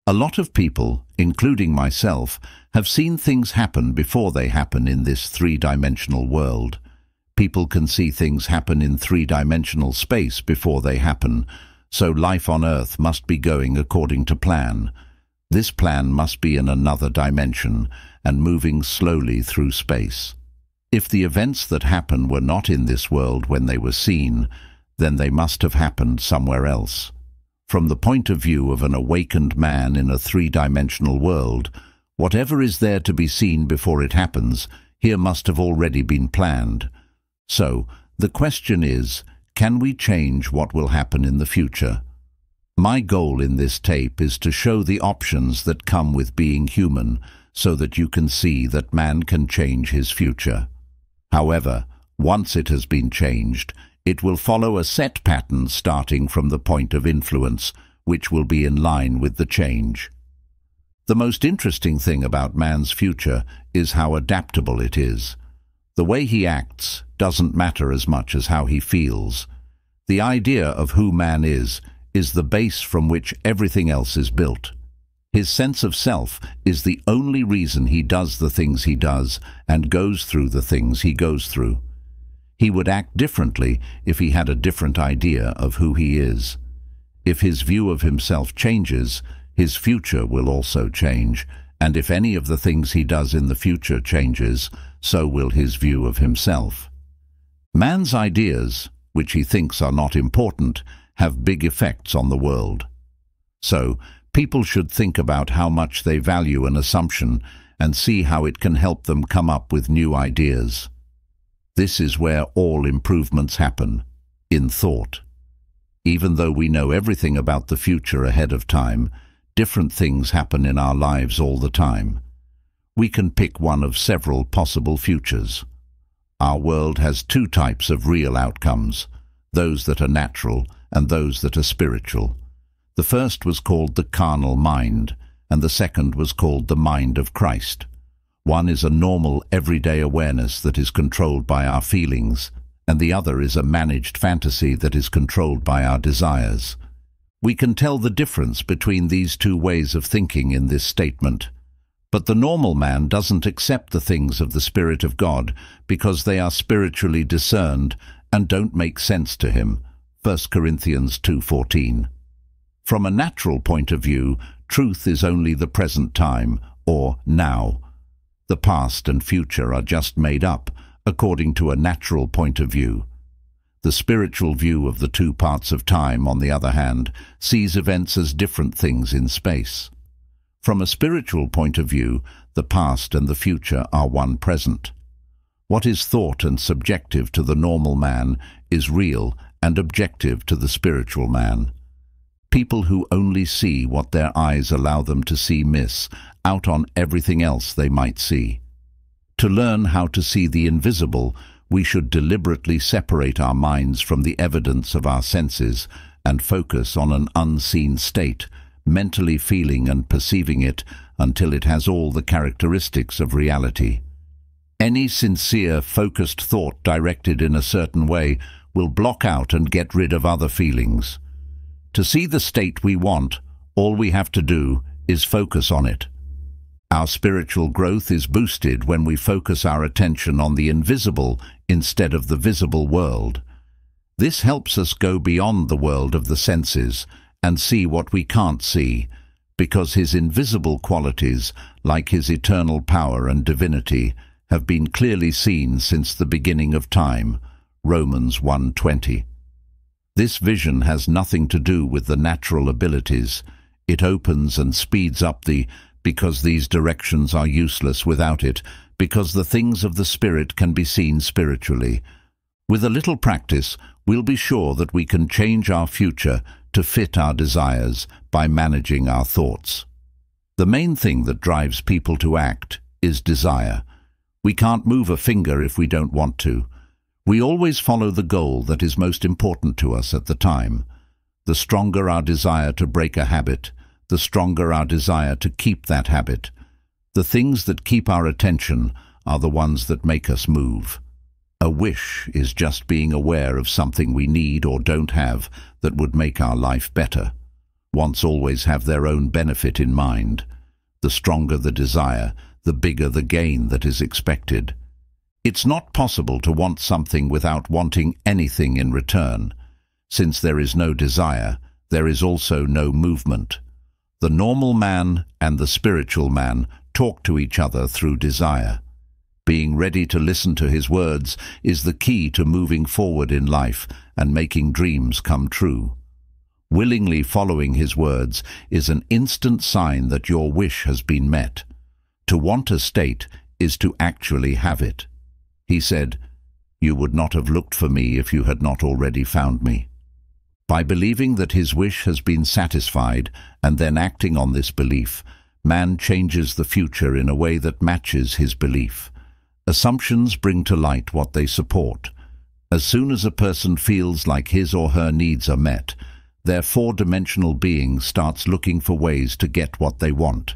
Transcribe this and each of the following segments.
A lot of people, including myself, have seen things happen before they happen in this three-dimensional world. People can see things happen in three-dimensional space before they happen, so life on Earth must be going according to plan. This plan must be in another dimension and moving slowly through space. If the events that happen were not in this world when they were seen, then they must have happened somewhere else. From the point of view of an awakened man in a three-dimensional world, whatever is there to be seen before it happens here must have already been planned. So, the question is, can we change what will happen in the future? My goal in this tape is to show the options that come with being human, so that you can see that man can change his future. However, once it has been changed, it will follow a set pattern starting from the point of influence, which will be in line with the change. The most interesting thing about man's future is how adaptable it is. The way he acts doesn't matter as much as how he feels. The idea of who man is the base from which everything else is built. His sense of self is the only reason he does the things he does and goes through the things he goes through. He would act differently if he had a different idea of who he is. If his view of himself changes, his future will also change, and if any of the things he does in the future changes, so will his view of himself. Man's ideas, which he thinks are not important, have big effects on the world. So, people should think about how much they value an assumption and see how it can help them come up with new ideas. This is where all improvements happen, in thought. Even though we know everything about the future ahead of time, different things happen in our lives all the time. We can pick one of several possible futures. Our world has two types of real outcomes, those that are natural and those that are spiritual. The first was called the carnal mind, and the second was called the mind of Christ. One is a normal, everyday awareness that is controlled by our feelings, and the other is a managed fantasy that is controlled by our desires. We can tell the difference between these two ways of thinking in this statement. But the normal man doesn't accept the things of the Spirit of God because they are spiritually discerned and don't make sense to him. 1 Corinthians 2:14. From a natural point of view, truth is only the present time, or now. The past and future are just made up, according to a natural point of view. The spiritual view of the two parts of time, on the other hand, sees events as different things in space. From a spiritual point of view, the past and the future are one present. What is thought and subjective to the normal man is real and objective to the spiritual man. People who only see what their eyes allow them to see miss out on everything else they might see. To learn how to see the invisible, we should deliberately separate our minds from the evidence of our senses and focus on an unseen state, mentally feeling and perceiving it until it has all the characteristics of reality. Any sincere, focused thought directed in a certain way will block out and get rid of other feelings. To see the state we want, all we have to do is focus on it. Our spiritual growth is boosted when we focus our attention on the invisible instead of the visible world. This helps us go beyond the world of the senses and see what we can't see, because his invisible qualities, like his eternal power and divinity, have been clearly seen since the beginning of time. Romans 1:20. This vision has nothing to do with the natural abilities. It opens and speeds up because these directions are useless without it, because the things of the Spirit can be seen spiritually. With a little practice, we'll be sure that we can change our future to fit our desires by managing our thoughts. The main thing that drives people to act is desire. We can't move a finger if we don't want to. We always follow the goal that is most important to us at the time. The stronger our desire to break a habit, the stronger our desire to keep that habit. The things that keep our attention are the ones that make us move. A wish is just being aware of something we need or don't have that would make our life better. wants always have their own benefit in mind. The stronger the desire, the bigger the gain that is expected. It's not possible to want something without wanting anything in return. Since there is no desire, there is also no movement. The normal man and the spiritual man talk to each other through desire. Being ready to listen to his words is the key to moving forward in life and making dreams come true. Willingly following his words is an instant sign that your wish has been met. To want a state is to actually have it. He said, "You would not have looked for me if you had not already found me." By believing that his wish has been satisfied and then acting on this belief, man changes the future in a way that matches his belief. Assumptions bring to light what they support. As soon as a person feels like his or her needs are met, their four-dimensional being starts looking for ways to get what they want.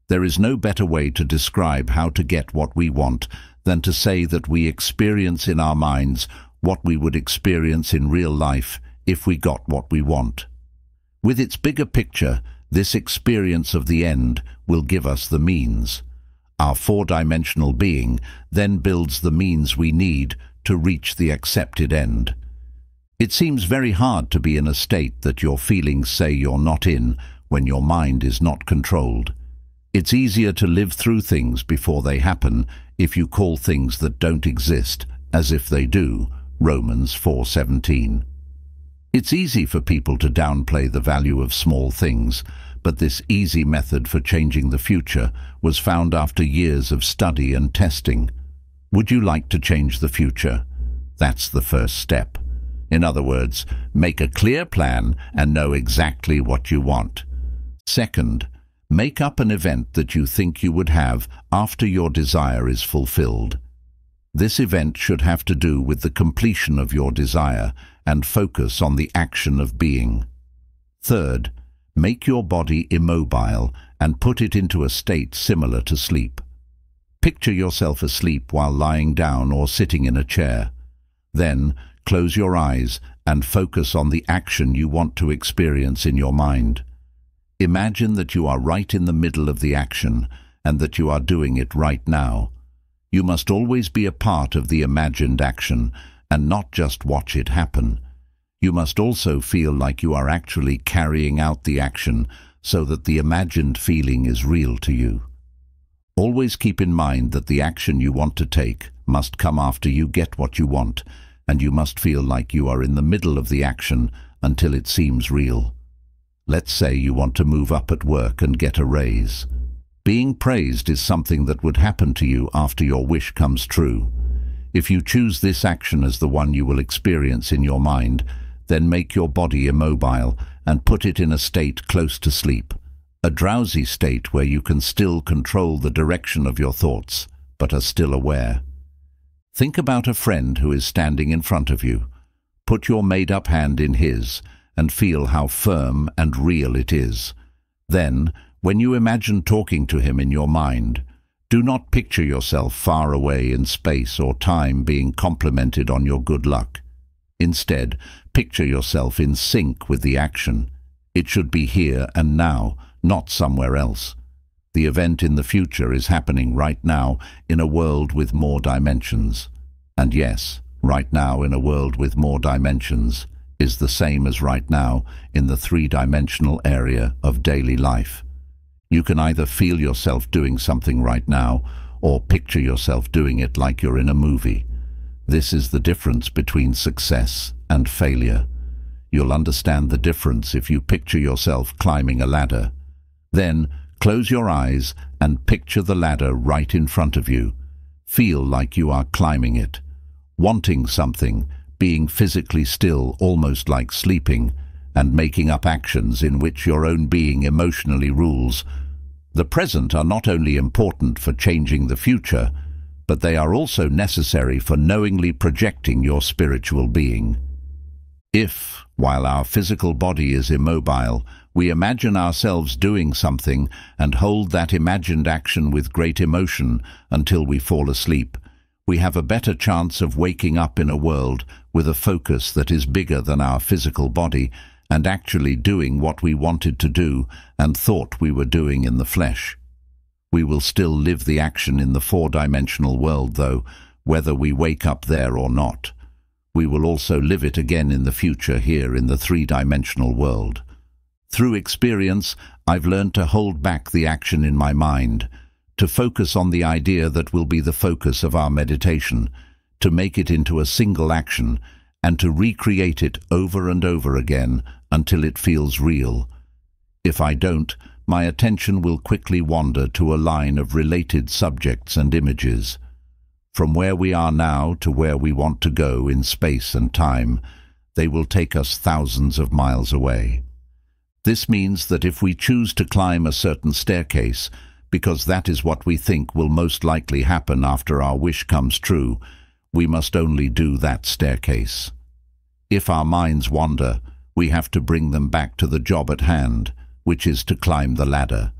There is no better way to describe how to get what we want than to say that we experience in our minds what we would experience in real life if we got what we want. With its bigger picture, this experience of the end will give us the means. Our four-dimensional being then builds the means we need to reach the accepted end. It seems very hard to be in a state that your feelings say you're not in when your mind is not controlled. It's easier to live through things before they happen if you call things that don't exist as if they do. Romans 4:17. It's easy for people to downplay the value of small things, but this easy method for changing the future was found after years of study and testing. Would you like to change the future? That's the first step. In other words, make a clear plan and know exactly what you want. Second, make up an event that you think you would have after your desire is fulfilled. This event should have to do with the completion of your desire and focus on the action of being. Third, make your body immobile and put it into a state similar to sleep. Picture yourself asleep while lying down or sitting in a chair. Then, close your eyes and focus on the action you want to experience in your mind. Imagine that you are right in the middle of the action and that you are doing it right now. You must always be a part of the imagined action and not just watch it happen. You must also feel like you are actually carrying out the action so that the imagined feeling is real to you. Always keep in mind that the action you want to take must come after you get what you want, and you must feel like you are in the middle of the action until it seems real. Let's say you want to move up at work and get a raise. Being praised is something that would happen to you after your wish comes true. If you choose this action as the one you will experience in your mind, then make your body immobile and put it in a state close to sleep, a drowsy state where you can still control the direction of your thoughts, but are still aware. Think about a friend who is standing in front of you. Put your made-up hand in his and feel how firm and real it is. Then, when you imagine talking to him in your mind, do not picture yourself far away in space or time being complimented on your good luck. Instead, picture yourself in sync with the action. It should be here and now, not somewhere else. The event in the future is happening right now in a world with more dimensions. And yes, right now in a world with more dimensions is the same as right now in the three-dimensional area of daily life. You can either feel yourself doing something right now or picture yourself doing it like you're in a movie. This is the difference between success and failure. You'll understand the difference if you picture yourself climbing a ladder. Then, close your eyes and picture the ladder right in front of you. Feel like you are climbing it, wanting something, being physically still, almost like sleeping, and making up actions in which your own being emotionally rules. The present are not only important for changing the future, but they are also necessary for knowingly projecting your spiritual being. If, while our physical body is immobile, we imagine ourselves doing something and hold that imagined action with great emotion until we fall asleep, we have a better chance of waking up in a world with a focus that is bigger than our physical body and actually doing what we wanted to do and thought we were doing in the flesh. We will still live the action in the four-dimensional world, though, whether we wake up there or not. We will also live it again in the future here in the three-dimensional world. Through experience, I've learned to hold back the action in my mind, to focus on the idea that will be the focus of our meditation, to make it into a single action, and to recreate it over and over again until it feels real. If I don't, my attention will quickly wander to a line of related subjects and images. From where we are now to where we want to go in space and time, they will take us thousands of miles away. This means that if we choose to climb a certain staircase, because that is what we think will most likely happen after our wish comes true, we must only do that staircase. If our minds wander, we have to bring them back to the job at hand, which is to climb the ladder.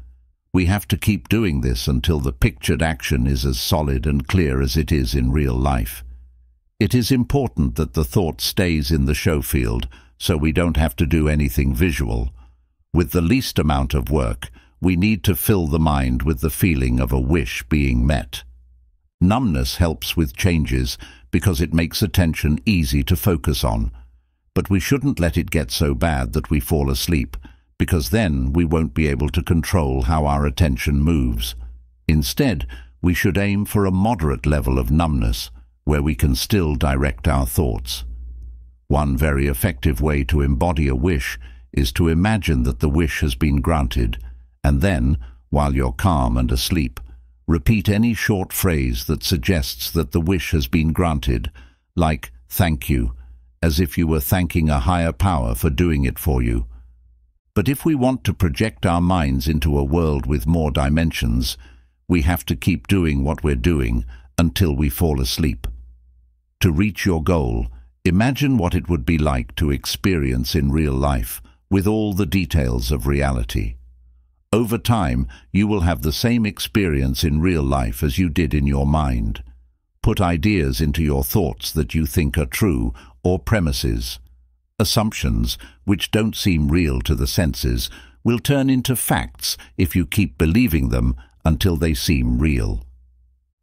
We have to keep doing this until the pictured action is as solid and clear as it is in real life. It is important that the thought stays in the show field, so we don't have to do anything visual. With the least amount of work, we need to fill the mind with the feeling of a wish being met. Numbness helps with changes because it makes attention easy to focus on. But we shouldn't let it get so bad that we fall asleep, because then we won't be able to control how our attention moves. Instead, we should aim for a moderate level of numbness, where we can still direct our thoughts. One very effective way to embody a wish is to imagine that the wish has been granted, and then, while you're calm and asleep, repeat any short phrase that suggests that the wish has been granted, like "thank you," as if you were thanking a higher power for doing it for you. But if we want to project our minds into a world with more dimensions, we have to keep doing what we're doing until we fall asleep. To reach your goal, imagine what it would be like to experience in real life, with all the details of reality. Over time, you will have the same experience in real life as you did in your mind. Put ideas into your thoughts that you think are true, or premises. Assumptions, which don't seem real to the senses, will turn into facts if you keep believing them until they seem real.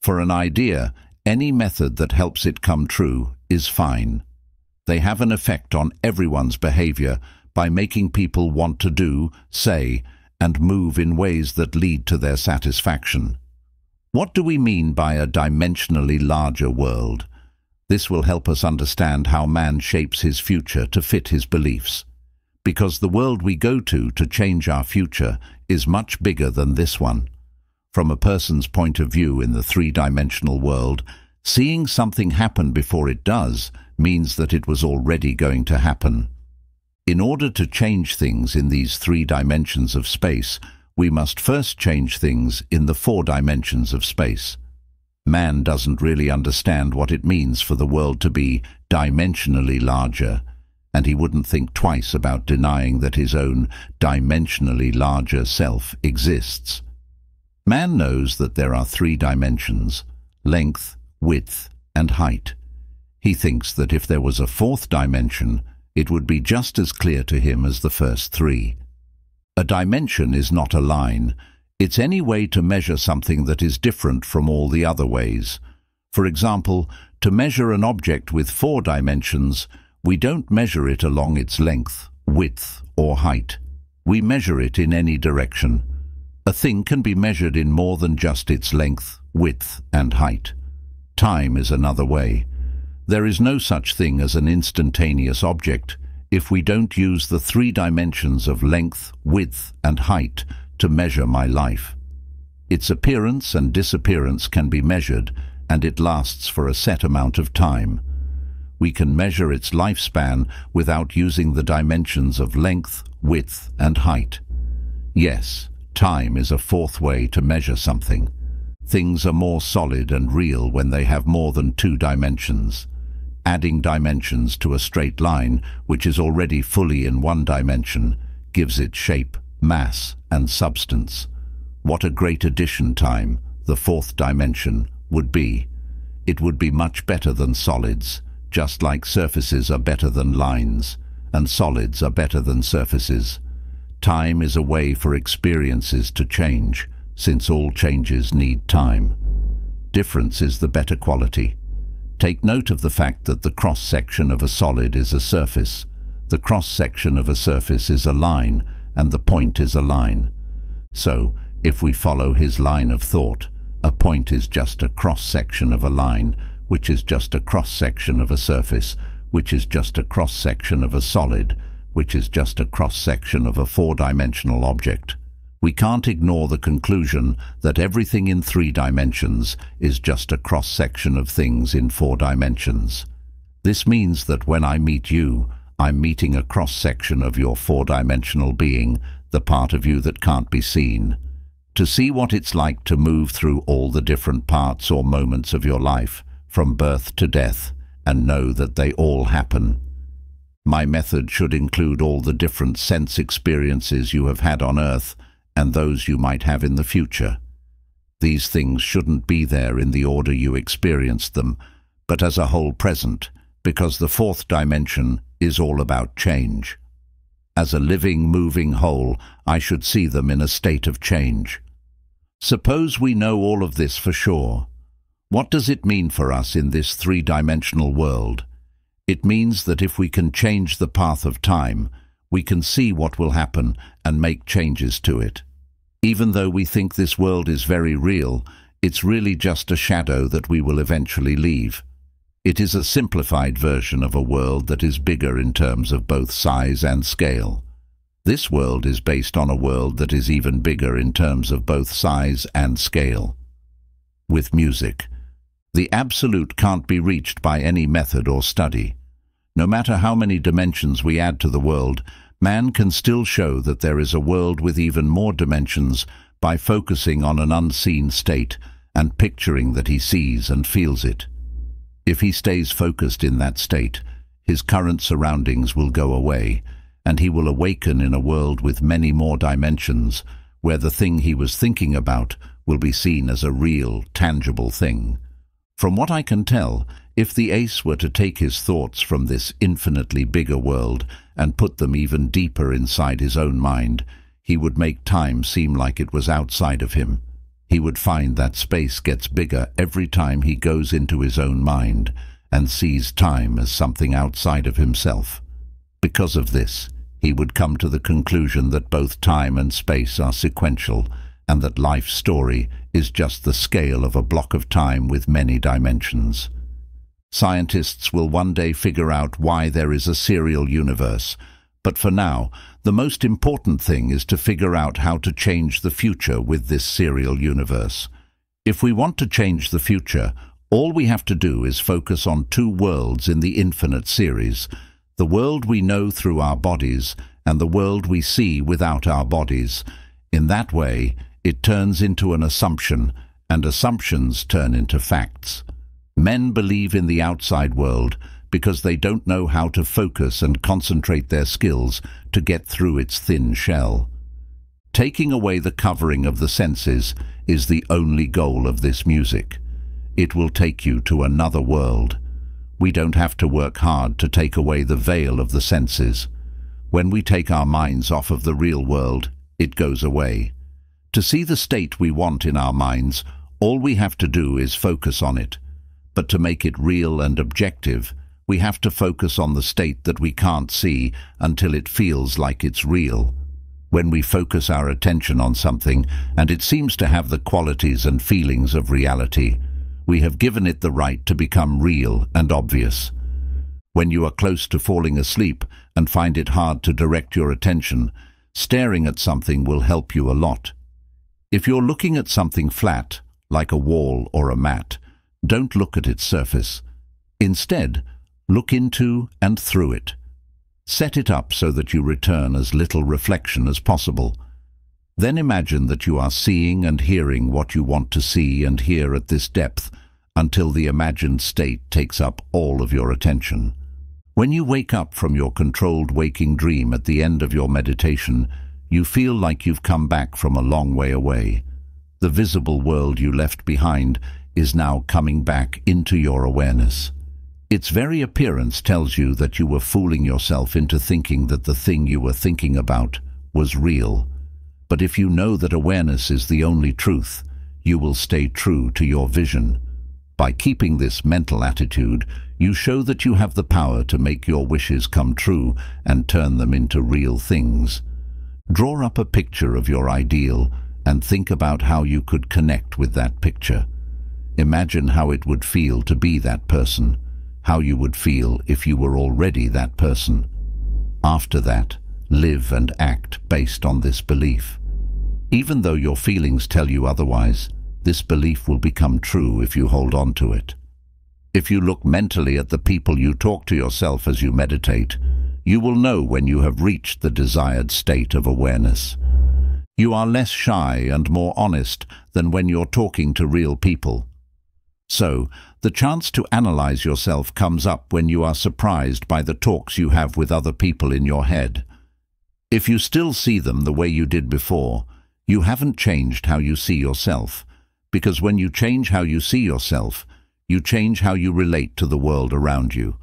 For an idea, any method that helps it come true is fine. They have an effect on everyone's behavior by making people want to do, say, and move in ways that lead to their satisfaction. What do we mean by a dimensionally larger world? This will help us understand how man shapes his future to fit his beliefs. Because the world we go to change our future is much bigger than this one. From a person's point of view in the three-dimensional world, seeing something happen before it does means that it was already going to happen. In order to change things in these three dimensions of space, we must first change things in the four dimensions of space. Man doesn't really understand what it means for the world to be dimensionally larger, and he wouldn't think twice about denying that his own dimensionally larger self exists. Man knows that there are three dimensions: length, width, and height. He thinks that if there was a fourth dimension, it would be just as clear to him as the first three. A dimension is not a line. It's any way to measure something that is different from all the other ways. For example, to measure an object with 4 dimensions, we don't measure it along its length, width, or height. We measure it in any direction. A thing can be measured in more than just its length, width, and height. Time is another way. There is no such thing as an instantaneous object if we don't use the 3 dimensions of length, width, and height to measure my life. Its appearance and disappearance can be measured, and it lasts for a set amount of time. We can measure its lifespan without using the dimensions of length, width, and height. Yes, time is a 4th way to measure something. Things are more solid and real when they have more than 2 dimensions. Adding dimensions to a straight line, which is already fully in 1 dimension, gives it shape, mass, and substance. What a great addition time, the 4th dimension, would be. It would be much better than solids, just like surfaces are better than lines, and solids are better than surfaces. Time is a way for experiences to change, since all changes need time. Difference is the better quality. Take note of the fact that the cross-section of a solid is a surface. The cross-section of a surface is a line, and the point is a line. So, if we follow his line of thought, a point is just a cross-section of a line, which is just a cross-section of a surface, which is just a cross-section of a solid, which is just a cross-section of a four-dimensional object. We can't ignore the conclusion that everything in 3 dimensions is just a cross-section of things in 4 dimensions. This means that when I meet you, I'm meeting a cross-section of your 4-dimensional being, the part of you that can't be seen. To see what it's like to move through all the different parts or moments of your life, from birth to death, and know that they all happen. My method should include all the different sense experiences you have had on Earth and those you might have in the future. These things shouldn't be there in the order you experienced them, but as a whole present, because the 4th dimension is all about change. As a living, moving whole, I should see them in a state of change. Suppose we know all of this for sure. What does it mean for us in this 3-dimensional world? It means that if we can change the path of time, we can see what will happen and make changes to it. Even though we think this world is very real, it's really just a shadow that we will eventually leave. It is a simplified version of a world that is bigger in terms of both size and scale. This world is based on a world that is even bigger in terms of both size and scale. With music, the absolute can't be reached by any method or study. No matter how many dimensions we add to the world, man can still show that there is a world with even more dimensions by focusing on an unseen state and picturing that he sees and feels it. If he stays focused in that state, his current surroundings will go away, and he will awaken in a world with many more dimensions, where the thing he was thinking about will be seen as a real, tangible thing. From what I can tell, if the ace were to take his thoughts from this infinitely bigger world and put them even deeper inside his own mind, he would make time seem like it was outside of him. He would find that space gets bigger every time he goes into his own mind and sees time as something outside of himself. Because of this, he would come to the conclusion that both time and space are sequential, and that life's story is just the scale of a block of time with many dimensions. Scientists will one day figure out why there is a serial universe, but for now, the most important thing is to figure out how to change the future with this serial universe. If we want to change the future, all we have to do is focus on 2 worlds in the infinite series, the world we know through our bodies and the world we see without our bodies. In that way, it turns into an assumption, and assumptions turn into facts. Men believe in the outside world because they don't know how to focus and concentrate their skills to get through its thin shell. Taking away the covering of the senses is the only goal of this music. It will take you to another world. We don't have to work hard to take away the veil of the senses. When we take our minds off of the real world, it goes away. To see the state we want in our minds, all we have to do is focus on it. But to make it real and objective, we have to focus on the state that we can't see until it feels like it's real. When we focus our attention on something and it seems to have the qualities and feelings of reality, we have given it the right to become real and obvious. When you are close to falling asleep and find it hard to direct your attention, staring at something will help you a lot. If you're looking at something flat, like a wall or a mat, don't look at its surface. Instead, look into and through it. Set it up so that you return as little reflection as possible. Then imagine that you are seeing and hearing what you want to see and hear at this depth until the imagined state takes up all of your attention. When you wake up from your controlled waking dream at the end of your meditation, you feel like you've come back from a long way away. The visible world you left behind is now coming back into your awareness. Its very appearance tells you that you were fooling yourself into thinking that the thing you were thinking about was real. But if you know that awareness is the only truth, you will stay true to your vision. By keeping this mental attitude, you show that you have the power to make your wishes come true and turn them into real things. Draw up a picture of your ideal and think about how you could connect with that picture. Imagine how it would feel to be that person, how you would feel if you were already that person. After that, live and act based on this belief. Even though your feelings tell you otherwise, this belief will become true if you hold on to it. If you look mentally at the people you talk to yourself as you meditate, you will know when you have reached the desired state of awareness. You are less shy and more honest than when you're talking to real people. So, the chance to analyze yourself comes up when you are surprised by the talks you have with other people in your head. If you still see them the way you did before, you haven't changed how you see yourself, because when you change how you see yourself, you change how you relate to the world around you.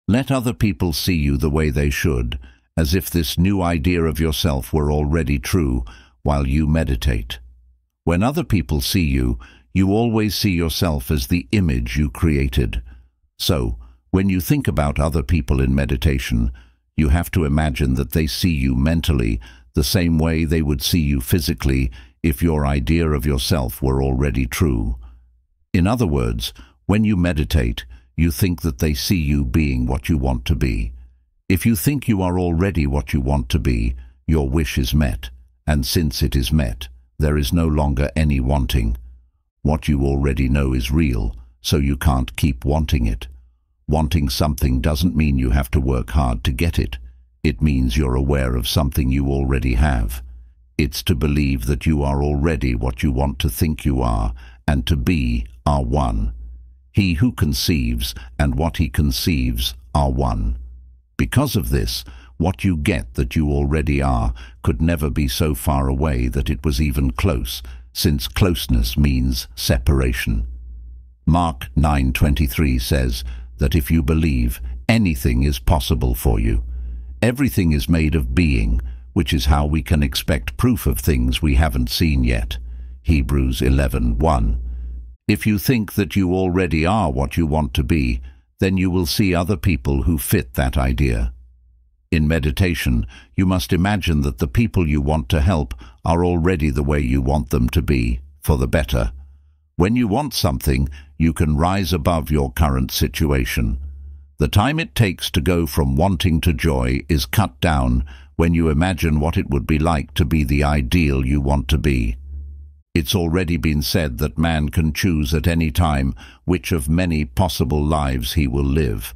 Let other people see you the way they should, as if this new idea of yourself were already true while you meditate. When other people see you, you always see yourself as the image you created. So, when you think about other people in meditation, you have to imagine that they see you mentally the same way they would see you physically if your idea of yourself were already true. In other words, when you meditate, you think that they see you being what you want to be. If you think you are already what you want to be, your wish is met, and since it is met, there is no longer any wanting. What you already know is real, so you can't keep wanting it. Wanting something doesn't mean you have to work hard to get it. It means you're aware of something you already have. It's to believe that you are already what you want to think you are, and to be are one. He who conceives and what he conceives are one. Because of this, what you get that you already are could never be so far away that it was even close, since closeness means separation. Mark 9:23 says that if you believe, anything is possible for you. Everything is made of being, which is how we can expect proof of things we haven't seen yet. Hebrews 11:1. If you think that you already are what you want to be, then you will see other people who fit that idea. In meditation, you must imagine that the people you want to help are already the way you want them to be, for the better. When you want something, you can rise above your current situation. The time it takes to go from wanting to joy is cut down when you imagine what it would be like to be the ideal you want to be. It's already been said that man can choose at any time which of many possible lives he will live.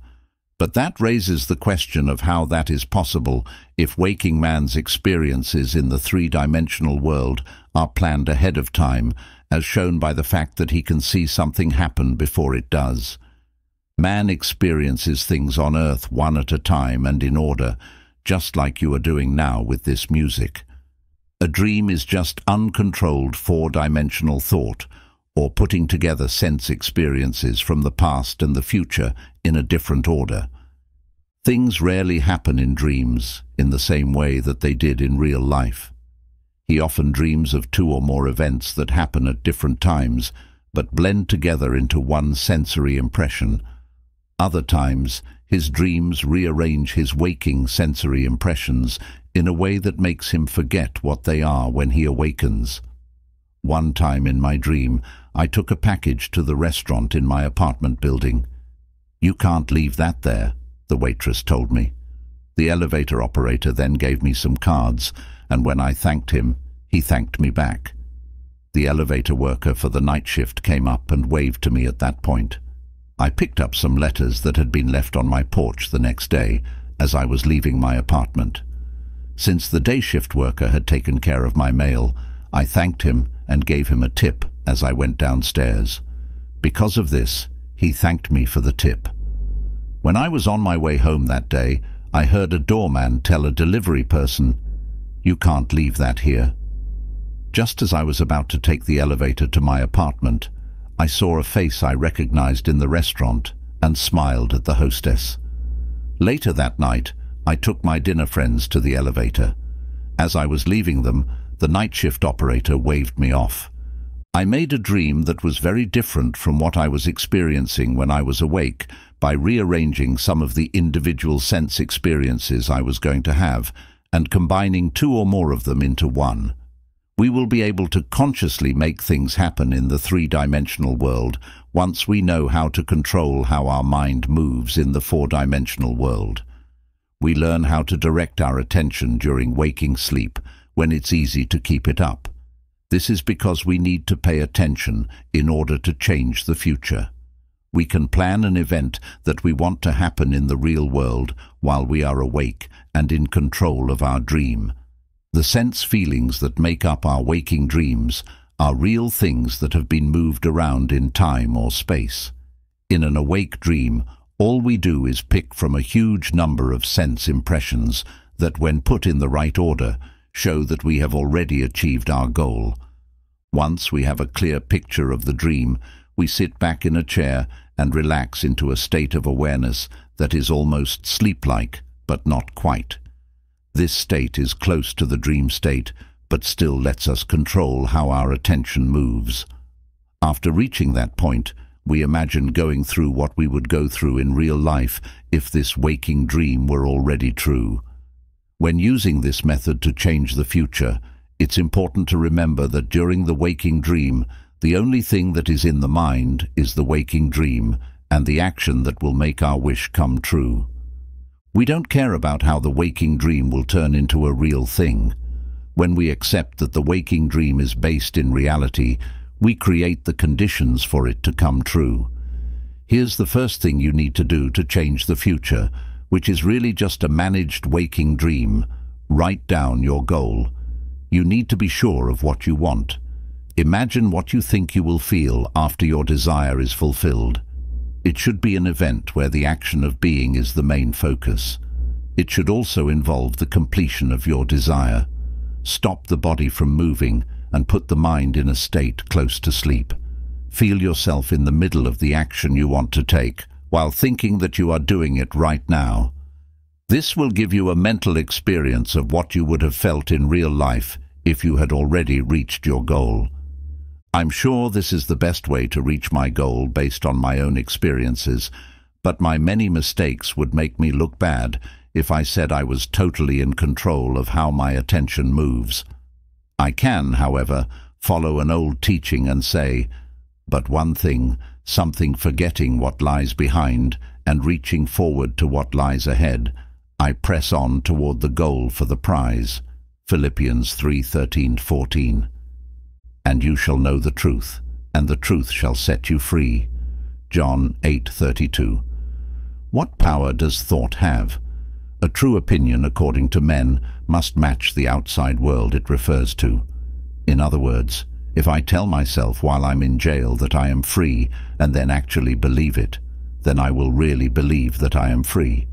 But that raises the question of how that is possible if waking man's experiences in the three-dimensional world are planned ahead of time, as shown by the fact that he can see something happen before it does. Man experiences things on earth one at a time and in order, just like you are doing now with this music. A dream is just uncontrolled four-dimensional thought, or putting together sense experiences from the past and the future in a different order. Things rarely happen in dreams in the same way that they did in real life. He often dreams of two or more events that happen at different times, but blend together into one sensory impression. Other times, his dreams rearrange his waking sensory impressions in a way that makes him forget what they are when he awakens. One time in my dream, I took a package to the restaurant in my apartment building. "You can't leave that there," the waitress told me. The elevator operator then gave me some cards, and when I thanked him, he thanked me back. The elevator worker for the night shift came up and waved to me at that point. I picked up some letters that had been left on my porch the next day as I was leaving my apartment. Since the day shift worker had taken care of my mail, I thanked him and gave him a tip as I went downstairs. Because of this, he thanked me for the tip. When I was on my way home that day, I heard a doorman tell a delivery person, "You can't leave that here." Just as I was about to take the elevator to my apartment, I saw a face I recognized in the restaurant and smiled at the hostess. Later that night, I took my dinner friends to the elevator. As I was leaving them, the night shift operator waved me off. I made a dream that was very different from what I was experiencing when I was awake by rearranging some of the individual sense experiences I was going to have and combining two or more of them into one. We will be able to consciously make things happen in the three-dimensional world once we know how to control how our mind moves in the four-dimensional world. We learn how to direct our attention during waking sleep when it's easy to keep it up. This is because we need to pay attention in order to change the future. We can plan an event that we want to happen in the real world while we are awake and in control of our dream. The sense feelings that make up our waking dreams are real things that have been moved around in time or space. In an awake dream, all we do is pick from a huge number of sense impressions that, when put in the right order, show that we have already achieved our goal. Once we have a clear picture of the dream, we sit back in a chair and relax into a state of awareness that is almost sleep-like, but not quite. This state is close to the dream state, but still lets us control how our attention moves. After reaching that point, we imagine going through what we would go through in real life if this waking dream were already true. When using this method to change the future, it's important to remember that during the waking dream, the only thing that is in the mind is the waking dream and the action that will make our wish come true. We don't care about how the waking dream will turn into a real thing. When we accept that the waking dream is based in reality, we create the conditions for it to come true. Here's the first thing you need to do to change the future, which is really just a managed waking dream. Write down your goal. You need to be sure of what you want. Imagine what you think you will feel after your desire is fulfilled. It should be an event where the action of being is the main focus. It should also involve the completion of your desire. Stop the body from moving and put the mind in a state close to sleep. Feel yourself in the middle of the action you want to take, while thinking that you are doing it right now. This will give you a mental experience of what you would have felt in real life if you had already reached your goal. I'm sure this is the best way to reach my goal based on my own experiences, but my many mistakes would make me look bad if I said I was totally in control of how my attention moves. I can, however, follow an old teaching and say, but one thing, something forgetting what lies behind and reaching forward to what lies ahead, I press on toward the goal for the prize. Philippians 3:13-14. And you shall know the truth, and the truth shall set you free. John 8:32. What power does thought have? A true opinion, according to men, must match the outside world it refers to. In other words, if I tell myself while I'm in jail that I am free and then actually believe it, then I will really believe that I am free.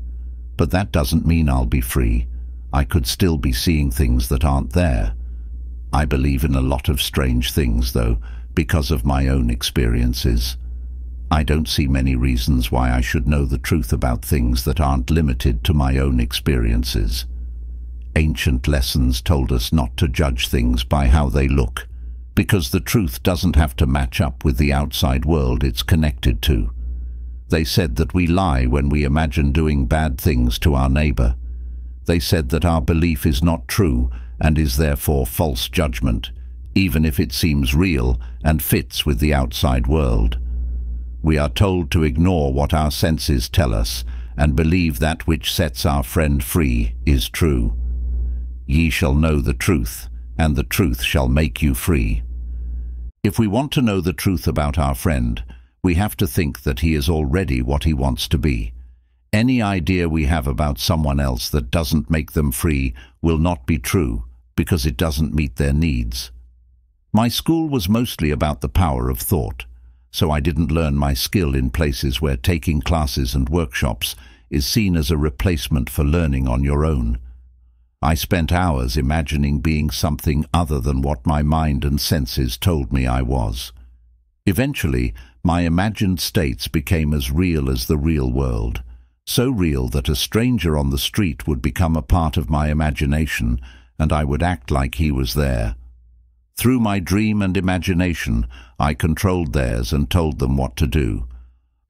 But that doesn't mean I'll be free. I could still be seeing things that aren't there. I believe in a lot of strange things, though, because of my own experiences. I don't see many reasons why I should know the truth about things that aren't limited to my own experiences. Ancient lessons told us not to judge things by how they look, because the truth doesn't have to match up with the outside world it's connected to. They said that we lie when we imagine doing bad things to our neighbor. They said that our belief is not true and is therefore false judgment, even if it seems real and fits with the outside world. We are told to ignore what our senses tell us and believe that which sets our friend free is true. Ye shall know the truth, and the truth shall make you free. If we want to know the truth about our friend, we have to think that he is already what he wants to be. Any idea we have about someone else that doesn't make them free will not be true, because it doesn't meet their needs. My school was mostly about the power of thought, so I didn't learn my skill in places where taking classes and workshops is seen as a replacement for learning on your own. I spent hours imagining being something other than what my mind and senses told me I was. Eventually, my imagined states became as real as the real world, so real that a stranger on the street would become a part of my imagination, and I would act like he was there. Through my dream and imagination, I controlled theirs and told them what to do.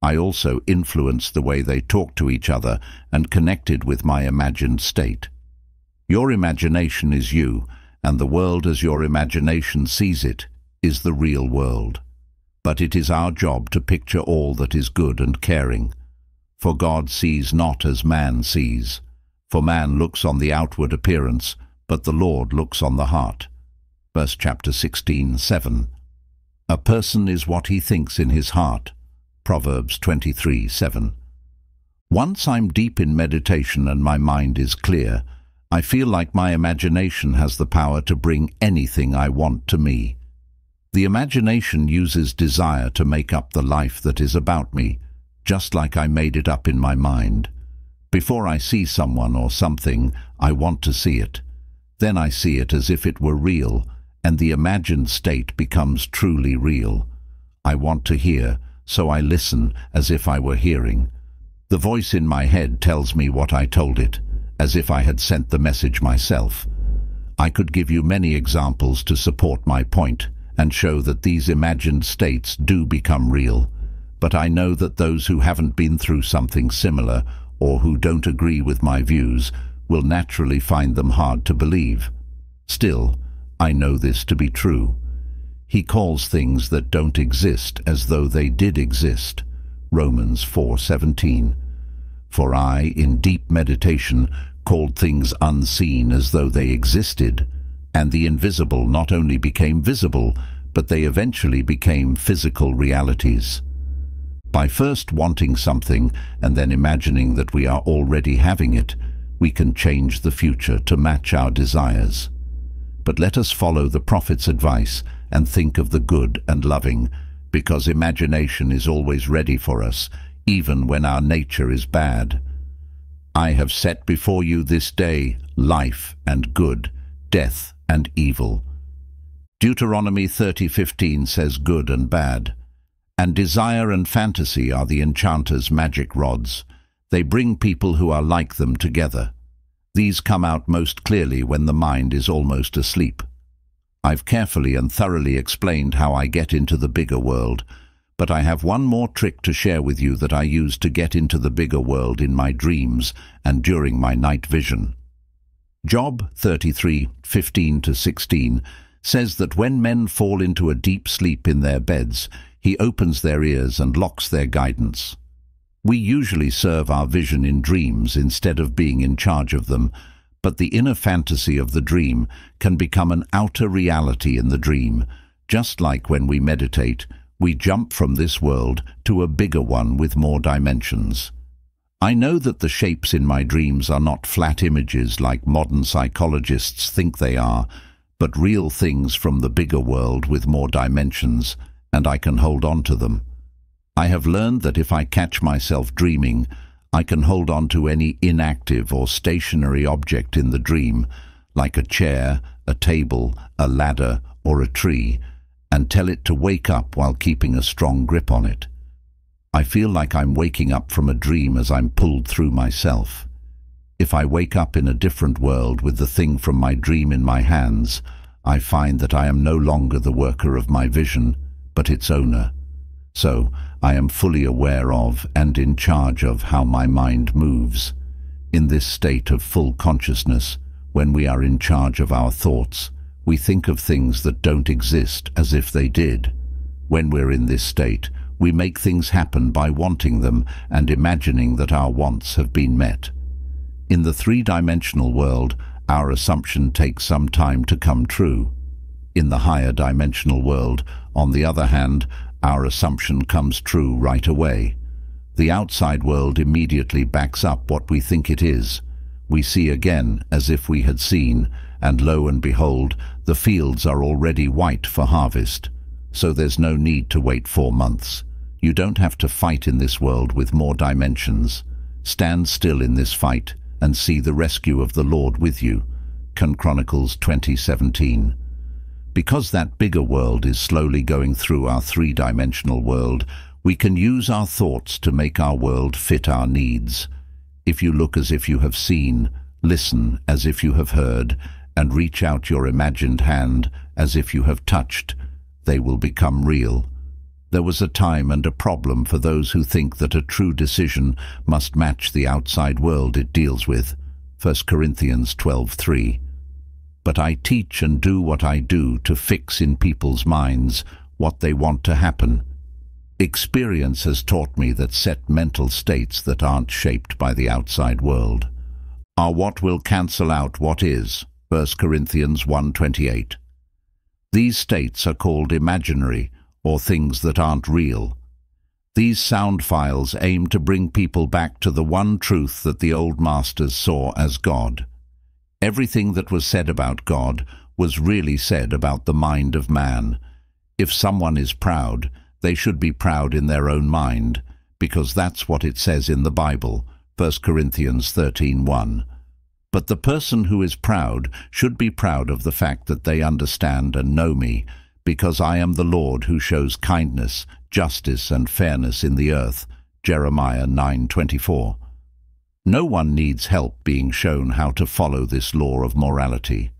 I also influenced the way they talked to each other and connected with my imagined state. Your imagination is you, and the world as your imagination sees it is the real world. But it is our job to picture all that is good and caring. For God sees not as man sees. For man looks on the outward appearance, but the Lord looks on the heart. Verse chapter 16:7. A person is what he thinks in his heart. Proverbs 23:7. Once I'm deep in meditation and my mind is clear, I feel like my imagination has the power to bring anything I want to me. The imagination uses desire to make up the life that is about me, just like I made it up in my mind. Before I see someone or something, I want to see it. Then I see it as if it were real, and the imagined state becomes truly real. I want to hear, so I listen as if I were hearing. The voice in my head tells me what I told it, as if I had sent the message myself. I could give you many examples to support my point and show that these imagined states do become real, but I know that those who haven't been through something similar or who don't agree with my views will naturally find them hard to believe. Still, I know this to be true. He calls things that don't exist as though they did exist. Romans 4:17. For I, in deep meditation, called things unseen as though they existed, and the invisible not only became visible, but they eventually became physical realities. By first wanting something and then imagining that we are already having it, we can change the future to match our desires. But let us follow the prophet's advice and think of the good and loving, because imagination is always ready for us, even when our nature is bad. I have set before you this day life and good, death and evil. Deuteronomy 30:15 says good and bad. And desire and fantasy are the enchanter's magic rods. They bring people who are like them together. These come out most clearly when the mind is almost asleep. I've carefully and thoroughly explained how I get into the bigger world, but I have one more trick to share with you that I use to get into the bigger world in my dreams and during my night vision. Job 33:15-16 says that when men fall into a deep sleep in their beds, he opens their ears and locks their guidance. We usually serve our vision in dreams instead of being in charge of them, but the inner fantasy of the dream can become an outer reality in the dream. Just like when we meditate, we jump from this world to a bigger one with more dimensions. I know that the shapes in my dreams are not flat images like modern psychologists think they are, but real things from the bigger world with more dimensions, and I can hold on to them. I have learned that if I catch myself dreaming, I can hold on to any inactive or stationary object in the dream, like a chair, a table, a ladder, or a tree, and tell it to wake up while keeping a strong grip on it. I feel like I'm waking up from a dream as I'm pulled through myself. If I wake up in a different world with the thing from my dream in my hands, I find that I am no longer the worker of my vision, but its owner. So, I am fully aware of and in charge of how my mind moves. In this state of full consciousness, when we are in charge of our thoughts, we think of things that don't exist as if they did. When we're in this state, we make things happen by wanting them and imagining that our wants have been met. In the three-dimensional world, our assumption takes some time to come true. In the higher dimensional world, on the other hand, our assumption comes true right away. The outside world immediately backs up what we think it is. We see again as if we had seen, and lo and behold, the fields are already white for harvest. So there's no need to wait 4 months. You don't have to fight in this world with more dimensions. Stand still in this fight and see the rescue of the Lord with you. 2 Chronicles 20:17. Because that bigger world is slowly going through our three-dimensional world, we can use our thoughts to make our world fit our needs. If you look as if you have seen, listen as if you have heard, and reach out your imagined hand as if you have touched, they will become real. There was a time and a problem for those who think that a true decision must match the outside world it deals with. 1 Corinthians 12:3. But I teach and do what I do to fix in people's minds what they want to happen. Experience has taught me that set mental states that aren't shaped by the outside world are what will cancel out what is. 1 Corinthians 1:28. These states are called imaginary, or things that aren't real. These sound files aim to bring people back to the one truth that the old masters saw as God. Everything that was said about God was really said about the mind of man. If someone is proud, they should be proud in their own mind, because that's what it says in the Bible, 1 Corinthians 13:1. But the person who is proud should be proud of the fact that they understand and know me, because I am the Lord who shows kindness, justice and fairness in the earth, Jeremiah 9:24. No one needs help being shown how to follow this law of morality.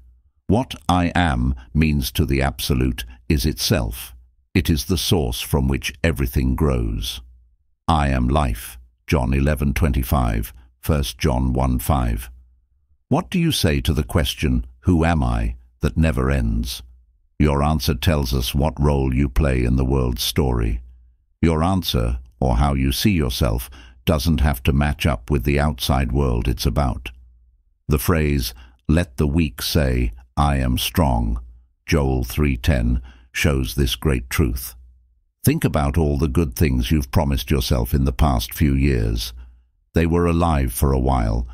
What I am means to the Absolute is itself. It is the source from which everything grows. I am life, John 11:25, 1 John 1:5. What do you say to the question, who am I, that never ends? Your answer tells us what role you play in the world's story. Your answer, or how you see yourself, doesn't have to match up with the outside world it's about. The phrase, let the weak say, I am strong, Joel 3:10, shows this great truth. Think about all the good things you've promised yourself in the past few years. They were alive for a while,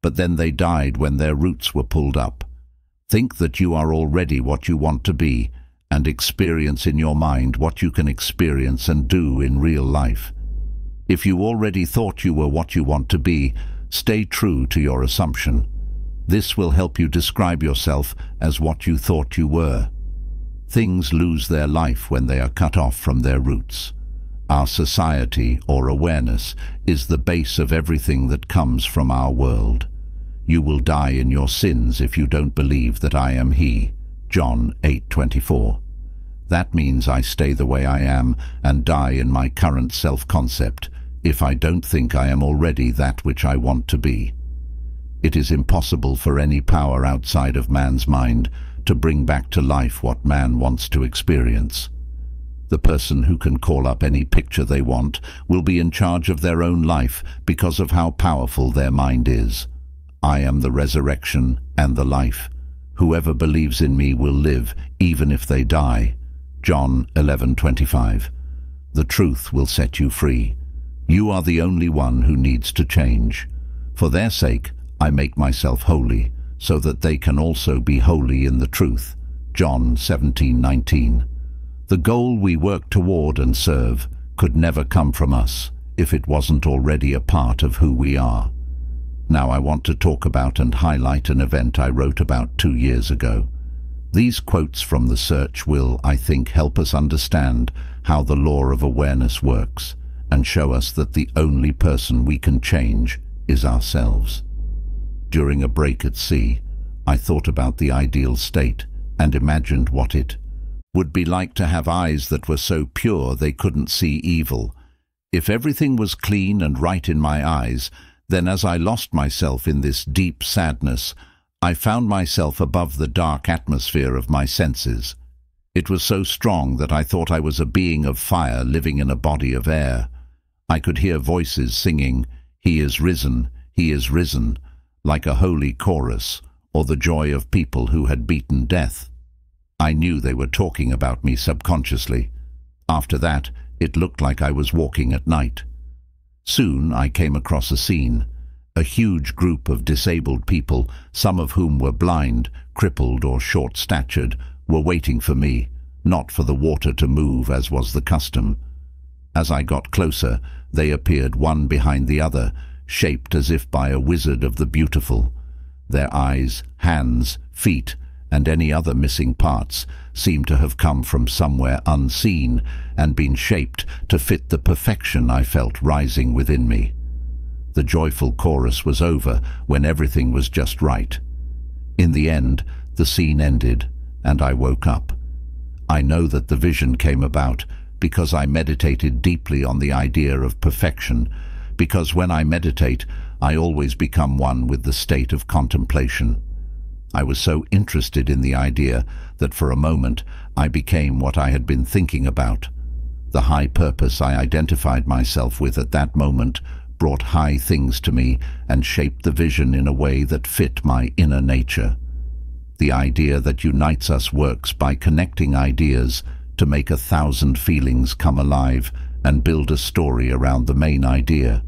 but then they died when their roots were pulled up. Think that you are already what you want to be, and experience in your mind what you can experience and do in real life. If you already thought you were what you want to be, stay true to your assumption. This will help you describe yourself as what you thought you were. Things lose their life when they are cut off from their roots. Our society, or awareness, is the base of everything that comes from our world. You will die in your sins if you don't believe that I am He, John 8:24. That means I stay the way I am and die in my current self-concept if I don't think I am already that which I want to be. It is impossible for any power outside of man's mind to bring back to life what man wants to experience. The person who can call up any picture they want will be in charge of their own life because of how powerful their mind is. I am the resurrection and the life. Whoever believes in me will live, even if they die. John 11:25. The truth will set you free. You are the only one who needs to change. For their sake, I make myself holy, so that they can also be holy in the truth. John 17:19. The goal we work toward and serve could never come from us if it wasn't already a part of who we are. Now I want to talk about and highlight an event I wrote about 2 years ago. These quotes from the search will, I think, help us understand how the law of awareness works and show us that the only person we can change is ourselves. During a break at sea, I thought about the ideal state and imagined what it would be like to have eyes that were so pure they couldn't see evil. If everything was clean and right in my eyes, then as I lost myself in this deep sadness, I found myself above the dark atmosphere of my senses. It was so strong that I thought I was a being of fire living in a body of air. I could hear voices singing, "He is risen, he is risen," like a holy chorus, or the joy of people who had beaten death. I knew they were talking about me subconsciously. After that, it looked like I was walking at night. Soon I came across a scene. A huge group of disabled people, some of whom were blind, crippled or short-statured, were waiting for me, not for the water to move as was the custom. As I got closer, they appeared one behind the other, shaped as if by a wizard of the beautiful. Their eyes, hands, feet, and any other missing parts seemed to have come from somewhere unseen and been shaped to fit the perfection I felt rising within me. The joyful chorus was over when everything was just right. In the end, the scene ended, and I woke up. I know that the vision came about because I meditated deeply on the idea of perfection, because when I meditate, I always become one with the state of contemplation. I was so interested in the idea that for a moment I became what I had been thinking about. The high purpose I identified myself with at that moment brought high things to me and shaped the vision in a way that fit my inner nature. The idea that unites us works by connecting ideas to make 1,000 feelings come alive and build a story around the main idea.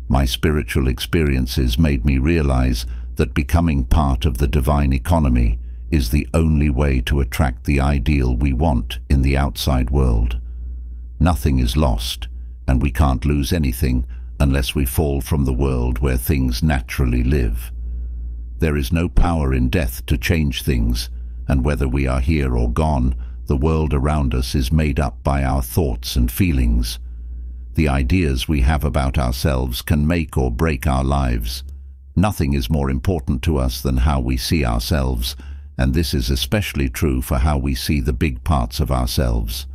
My spiritual experiences made me realize that becoming part of the divine economy is the only way to attract the ideal we want in the outside world. Nothing is lost, and we can't lose anything unless we fall from the world where things naturally live. There is no power in death to change things, and whether we are here or gone, the world around us is made up by our thoughts and feelings. The ideas we have about ourselves can make or break our lives. Nothing is more important to us than how we see ourselves, and this is especially true for how we see the big parts of ourselves.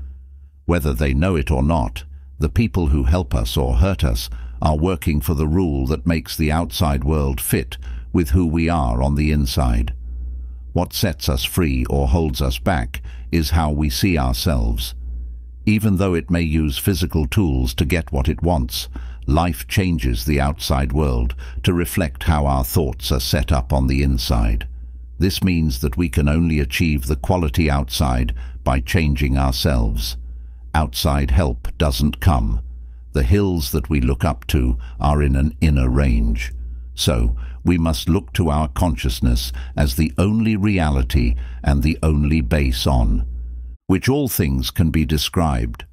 Whether they know it or not, the people who help us or hurt us are working for the rule that makes the outside world fit with who we are on the inside. What sets us free or holds us back is how we see ourselves. Even though it may use physical tools to get what it wants, life changes the outside world to reflect how our thoughts are set up on the inside. This means that we can only achieve the quality outside by changing ourselves. Outside help doesn't come. The hills that we look up to are in an inner range. So, we must look to our consciousness as the only reality and the only base on which all things can be described.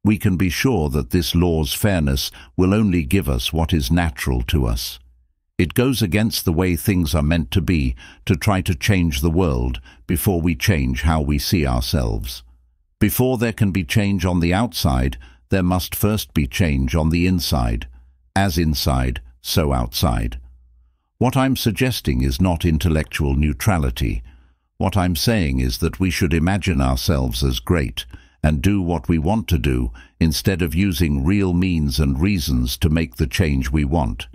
We can be sure that this law's fairness will only give us what is natural to us. It goes against the way things are meant to be to try to change the world before we change how we see ourselves. Before there can be change on the outside, there must first be change on the inside. As inside, so outside. What I'm suggesting is not intellectual neutrality. What I'm saying is that we should imagine ourselves as great and do what we want to do instead of using real means and reasons to make the change we want.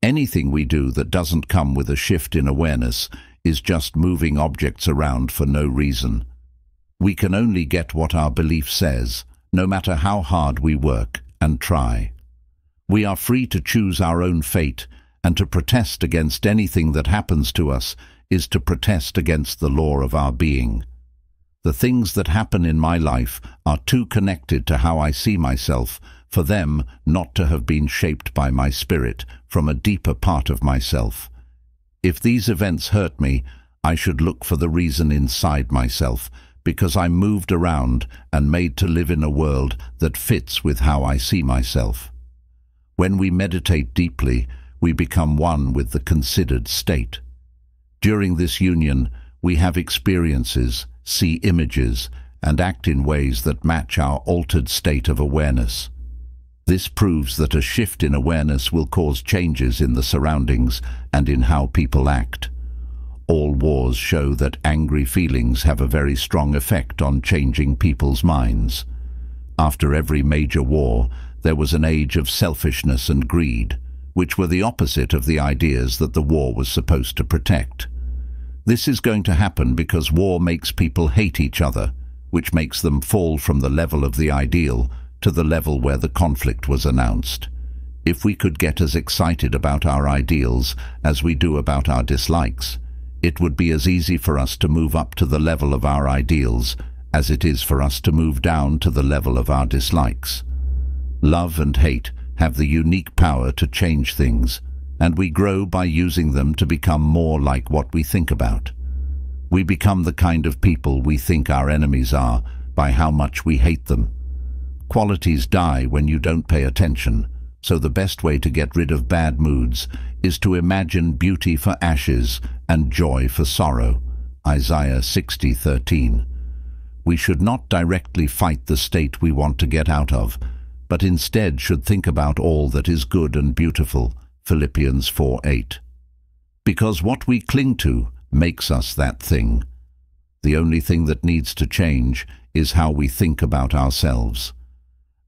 Anything we do that doesn't come with a shift in awareness is just moving objects around for no reason. We can only get what our belief says, no matter how hard we work and try. We are free to choose our own fate, and to protest against anything that happens to us is to protest against the law of our being. The things that happen in my life are too connected to how I see myself for them not to have been shaped by my spirit from a deeper part of myself. If these events hurt me, I should look for the reason inside myself, because I'm moved around and made to live in a world that fits with how I see myself. When we meditate deeply, we become one with the considered state. During this union, we have experiences, see images, and act in ways that match our altered state of awareness. This proves that a shift in awareness will cause changes in the surroundings and in how people act. All wars show that angry feelings have a very strong effect on changing people's minds. After every major war, there was an age of selfishness and greed, which were the opposite of the ideas that the war was supposed to protect. This is going to happen because war makes people hate each other, which makes them fall from the level of the ideal to the level where the conflict was announced. If we could get as excited about our ideals as we do about our dislikes, it would be as easy for us to move up to the level of our ideals as it is for us to move down to the level of our dislikes. Love and hate have the unique power to change things, and we grow by using them to become more like what we think about. We become the kind of people we think our enemies are by how much we hate them. Qualities die when you don't pay attention, so the best way to get rid of bad moods is to imagine beauty for ashes and joy for sorrow. Isaiah 60:13. We should not directly fight the state we want to get out of, but instead should think about all that is good and beautiful. Philippians 4:8. Because what we cling to makes us that thing. The only thing that needs to change is how we think about ourselves.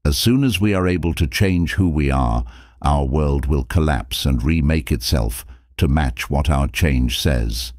As soon as we are able to change who we are, our world will collapse and remake itself to match what our change says.